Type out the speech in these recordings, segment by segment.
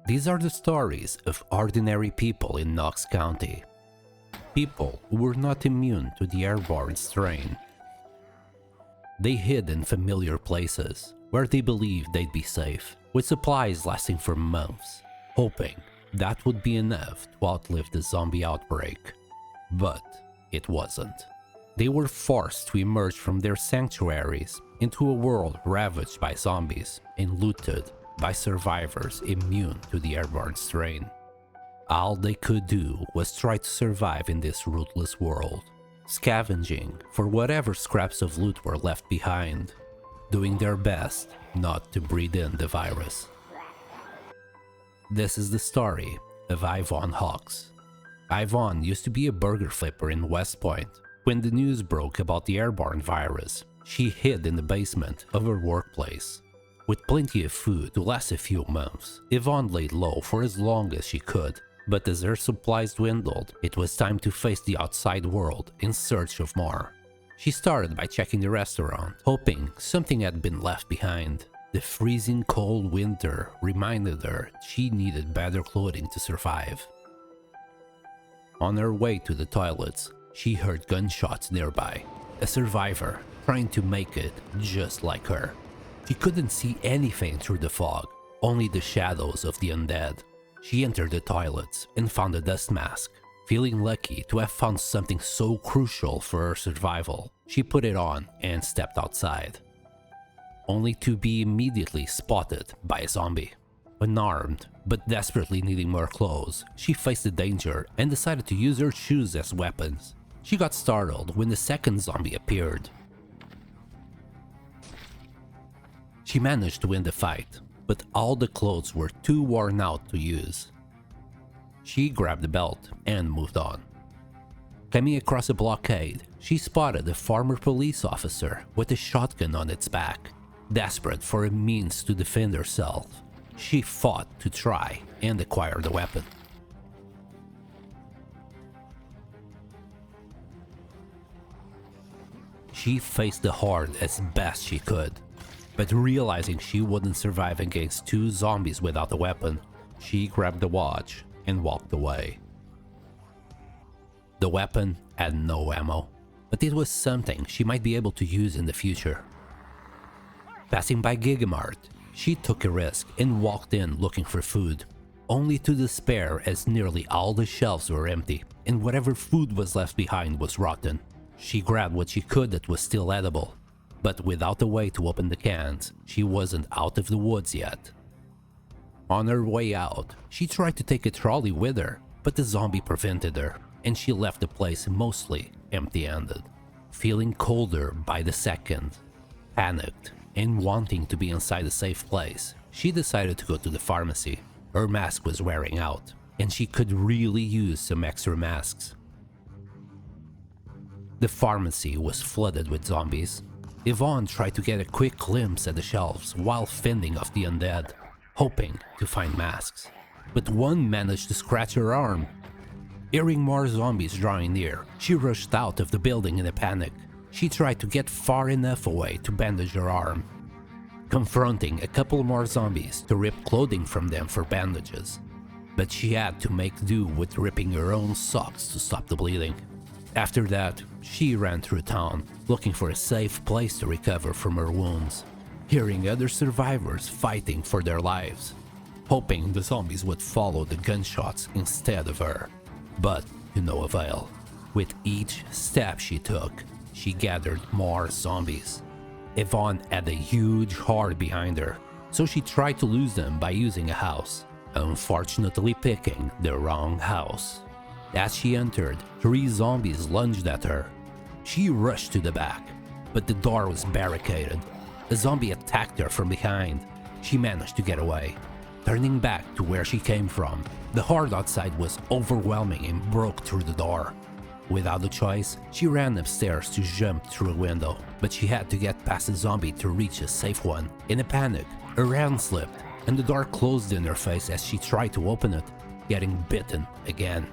These are the stories of ordinary people in Knox County. People who were not immune to the airborne strain. They hid in familiar places where they believed they'd be safe, with supplies lasting for months, hoping that would be enough to outlive the zombie outbreak. But it wasn't. They were forced to emerge from their sanctuaries into a world ravaged by zombies and looted by survivors immune to the airborne strain. All they could do was try to survive in this ruthless world, scavenging for whatever scraps of loot were left behind, doing their best not to breathe in the virus. This is the story of Yvonne Hawks. Yvonne used to be a burger flipper in West Point. When the news broke about the airborne virus, she hid in the basement of her workplace. With plenty of food to last a few months, Yvonne laid low for as long as she could, but as her supplies dwindled, it was time to face the outside world in search of more. She started by checking the restaurant, hoping something had been left behind. The freezing cold winter reminded her she needed better clothing to survive. On her way to the toilets, she heard gunshots nearby. A survivor trying to make it just like her. She couldn't see anything through the fog, only the shadows of the undead. She entered the toilets and found a dust mask. Feeling lucky to have found something so crucial for her survival, she put it on and stepped outside, only to be immediately spotted by a zombie. Unarmed, but desperately needing more clothes, she faced the danger and decided to use her shoes as weapons. She got startled when the second zombie appeared. She managed to win the fight, but all the clothes were too worn out to use. She grabbed the belt and moved on. Coming across a blockade, she spotted a former police officer with a shotgun on its back. Desperate for a means to defend herself, she fought to try and acquire the weapon. She faced the horde as best she could, but realizing she wouldn't survive against two zombies without a weapon, she grabbed the watch and walked away. The weapon had no ammo, but it was something she might be able to use in the future. Passing by Gigamart, she took a risk and walked in looking for food, only to despair as nearly all the shelves were empty and whatever food was left behind was rotten. She grabbed what she could that was still edible, but without a way to open the cans, she wasn't out of the woods yet. On her way out, she tried to take a trolley with her, but the zombie prevented her, and she left the place mostly empty-handed. Feeling colder by the second, panicked, and wanting to be inside a safe place, she decided to go to the pharmacy. Her mask was wearing out, and she could really use some extra masks. The pharmacy was flooded with zombies. Yvonne tried to get a quick glimpse at the shelves while fending off the undead, hoping to find masks. But one managed to scratch her arm. Hearing more zombies drawing near, she rushed out of the building in a panic. She tried to get far enough away to bandage her arm, confronting a couple more zombies to rip clothing from them for bandages. But she had to make do with ripping her own socks to stop the bleeding. After that, she ran through town, looking for a safe place to recover from her wounds, hearing other survivors fighting for their lives, hoping the zombies would follow the gunshots instead of her. But to no avail. With each step she took, she gathered more zombies. Yvonne had a huge horde behind her, so she tried to lose them by using a house, unfortunately picking the wrong house. As she entered, 3 zombies lunged at her. She rushed to the back, but the door was barricaded. A zombie attacked her from behind. She managed to get away. Turning back to where she came from, the horde outside was overwhelming and broke through the door. Without a choice, she ran upstairs to jump through a window, but she had to get past the zombie to reach a safe one. In a panic, her hand slipped, and the door closed in her face as she tried to open it, getting bitten again.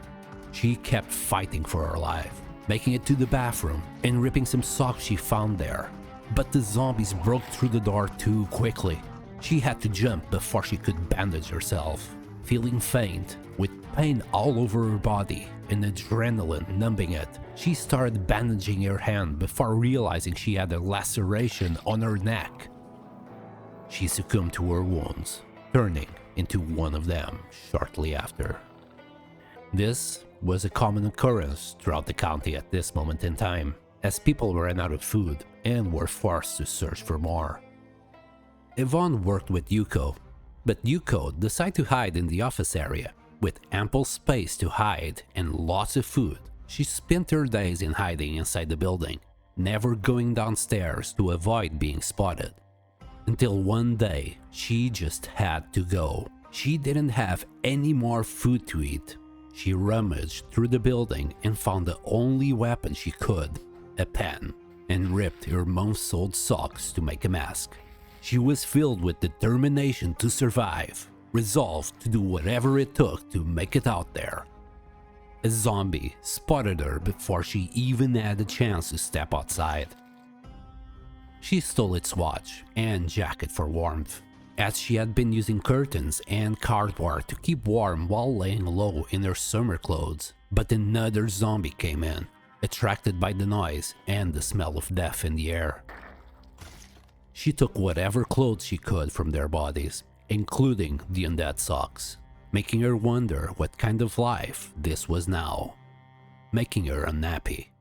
She kept fighting for her life, making it to the bathroom and ripping some socks she found there. But the zombies broke through the door too quickly. She had to jump before she could bandage herself. Feeling faint, with pain all over her body and adrenaline numbing it, she started bandaging her hand before realizing she had a laceration on her neck. She succumbed to her wounds, turning into one of them shortly after. This was a common occurrence throughout the county at this moment in time, as people ran out of food and were forced to search for more. Yvonne worked with Yuko, but Yuko decided to hide in the office area. With ample space to hide and lots of food, she spent her days in hiding inside the building, never going downstairs to avoid being spotted. Until one day, she just had to go. She didn't have any more food to eat. She rummaged through the building and found the only weapon she could, a pen, and ripped her mom's old socks to make a mask. She was filled with determination to survive, resolved to do whatever it took to make it out there. A zombie spotted her before she even had a chance to step outside. She stole its watch and jacket for warmth, as she had been using curtains and cardboard to keep warm while laying low in her summer clothes. But another zombie came in, attracted by the noise and the smell of death in the air. She took whatever clothes she could from their bodies, including the undead socks, making her wonder what kind of life this was now, making her unhappy.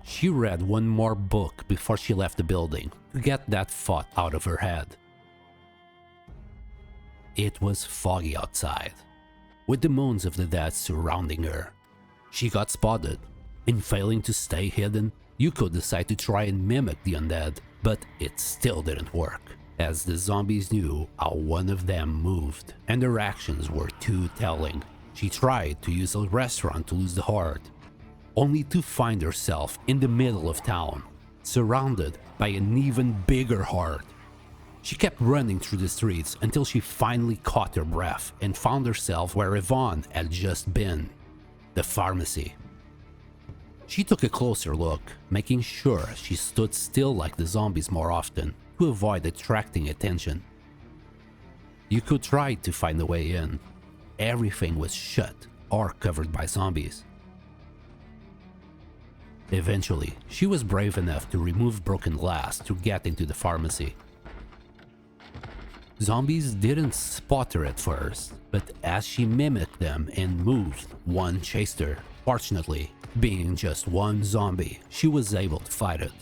She read one more book before she left the building to get that thought out of her head. It was foggy outside, with the moans of the dead surrounding her. She got spotted, and failing to stay hidden, Yuko decided to try and mimic the undead, but it still didn't work, as the zombies knew how one of them moved, and their actions were too telling. She tried to use a restaurant to lose the horde, only to find herself in the middle of town, surrounded by an even bigger horde. She kept running through the streets until she finally caught her breath and found herself where Yvonne had just been, the pharmacy. She took a closer look, making sure she stood still like the zombies more often to avoid attracting attention. Yuko tried to find a way in. Everything was shut or covered by zombies. Eventually, she was brave enough to remove broken glass to get into the pharmacy. Zombies didn't spot her at first, but as she mimicked them and moved, one chased her. Fortunately, being just one zombie, she was able to fight it.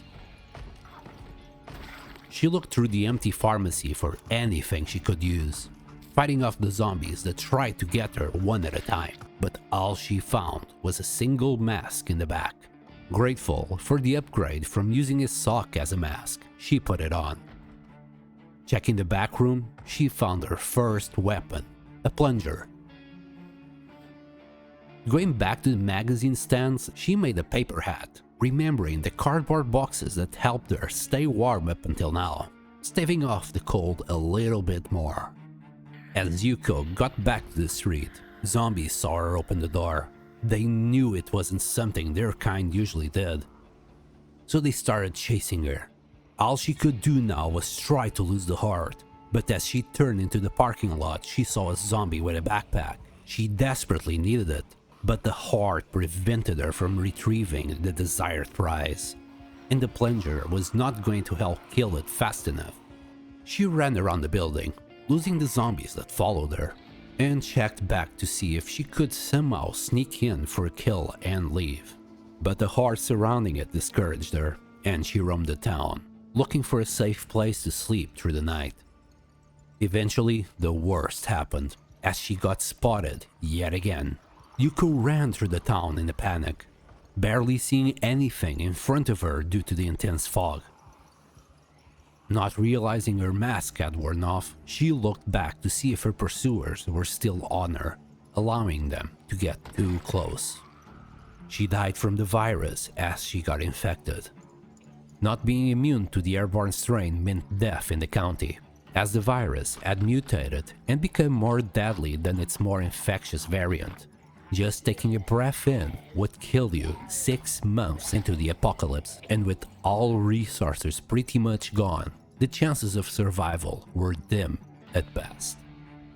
She looked through the empty pharmacy for anything she could use, fighting off the zombies that tried to get her one at a time, but all she found was a single mask in the back. Grateful for the upgrade from using a sock as a mask, she put it on. Checking the back room, she found her first weapon, a plunger. Going back to the magazine stands, she made a paper hat, remembering the cardboard boxes that helped her stay warm up until now, staving off the cold a little bit more. As Yuko got back to the street, zombies saw her open the door. They knew it wasn't something their kind usually did, so they started chasing her. All she could do now was try to lose the horde, but as she turned into the parking lot, she saw a zombie with a backpack. She desperately needed it, but the horde prevented her from retrieving the desired prize, and the plunger was not going to help kill it fast enough. She ran around the building, losing the zombies that followed her, and checked back to see if she could somehow sneak in for a kill and leave. But the horde surrounding it discouraged her, and she roamed the town, looking for a safe place to sleep through the night. Eventually, the worst happened, as she got spotted yet again. Yuko ran through the town in a panic, barely seeing anything in front of her due to the intense fog. Not realizing her mask had worn off, she looked back to see if her pursuers were still on her, allowing them to get too close. She died from the virus as she got infected. Not being immune to the airborne strain meant death in the county, as the virus had mutated and become more deadly than its more infectious variant. Just taking a breath in would kill you 6 months into the apocalypse, and with all resources pretty much gone, the chances of survival were dim at best.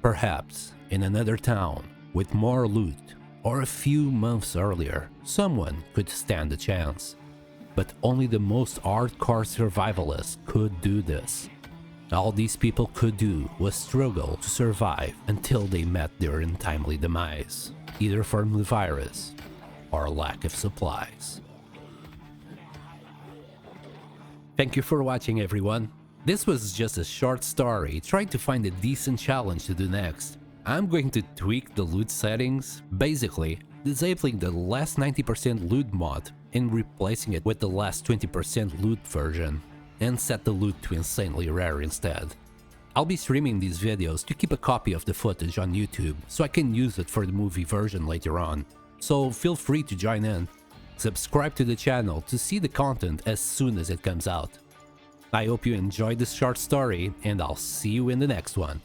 Perhaps in another town with more loot, or a few months earlier, someone could stand a chance. But only the most hardcore survivalists could do this. All these people could do was struggle to survive until they met their untimely demise, either from the virus or lack of supplies. Thank you for watching, everyone. This was just a short story trying to find a decent challenge to do next. I'm going to tweak the loot settings, basically disabling the last 90% loot mod and replacing it with the last 20% loot version, and set the loot to insanely rare instead. I'll be streaming these videos to keep a copy of the footage on YouTube so I can use it for the movie version later on, so feel free to join in. Subscribe to the channel to see the content as soon as it comes out. I hope you enjoyed this short story, and I'll see you in the next one.